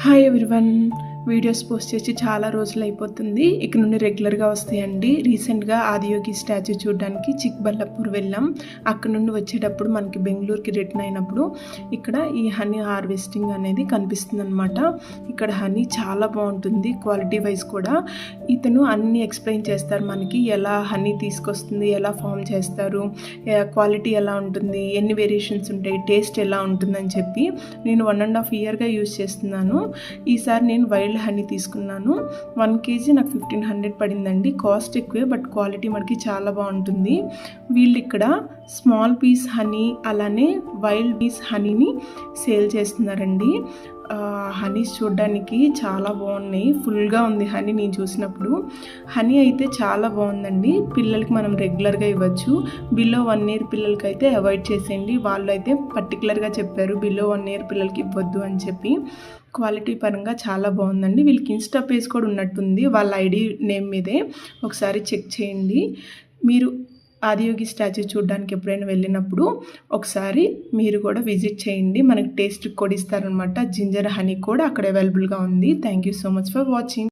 Hi everyone. Videos post చేసి చాలా రోజులు అయిపోతుంది. ఇక నుండి రెగ్యులర్గా వస్తాయండి. రీసెంట్గా ఆదియోగి స్టాచ్యూ చూడడానికి చిక్బల్లాపూర్ వెళ్ళాం. అక్కడ నుండి వచ్చేటప్పుడు మనకి బెంగళూరుకి రిటర్న్ అయినప్పుడు ఇక్కడ ఈ హనీ హార్వెస్టింగ్ అనేది కనిపిస్తుంది అనమాట. ఇక్కడ హనీ చాలా బాగుంటుంది, క్వాలిటీ వైజ్ కూడా. ఇతను అన్నీ ఎక్స్ప్లెయిన్ చేస్తారు మనకి, ఎలా హనీ తీసుకొస్తుంది, ఎలా ఫామ్ చేస్తారు, క్వాలిటీ ఎలా ఉంటుంది, ఎన్ని వేరియేషన్స్ ఉంటాయి, టేస్ట్ ఎలా ఉంటుందని చెప్పి. నేను 1.5 ఇయర్గా యూజ్ చేస్తున్నాను. ఈసారి నేను వైల్డ్ హనీ తీసుకున్నాను. 1 kg నాకు 1500 పడిందండి. కాస్ట్ ఎక్కువే, బట్ క్వాలిటీ మనకి చాలా బాగుంటుంది. వీళ్ళు ఇక్కడ స్మాల్ పీస్ హనీ అలానే వైల్డ్ పీస్ హనీని సేల్ చేస్తున్నారండి. హనీస్ చూడడానికి చాలా బాగున్నాయి. ఫుల్గా ఉంది హనీ నేను చూసినప్పుడు. హనీ అయితే చాలా బాగుందండి. పిల్లలకి మనం రెగ్యులర్గా ఇవ్వచ్చు. బిలో 1 year పిల్లలకి అయితే అవాయిడ్ చేసేయండి. వాళ్ళు అయితే పర్టికులర్గా చెప్పారు బిలో 1 year పిల్లలకి ఇవ్వద్దు అని చెప్పి. క్వాలిటీ పరంగా చాలా బాగుందండి. వీళ్ళకి ఇన్స్టా పేజ్ కూడా ఉన్నట్టుంది వాళ్ళ ఐడి నేమ్ మీదే, ఒకసారి చెక్ చేయండి. మీరు ఆదియోగి స్టాచ్యూ చూడడానికి ఎప్పుడైనా వెళ్ళినప్పుడు ఒకసారి మీరు కూడా విజిట్ చేయండి. మనకి టేస్ట్ కూడా ఇస్తారనమాట. జింజర్ హనీ కూడా అక్కడ అవైలబుల్గా ఉంది. Thank you so much for watching.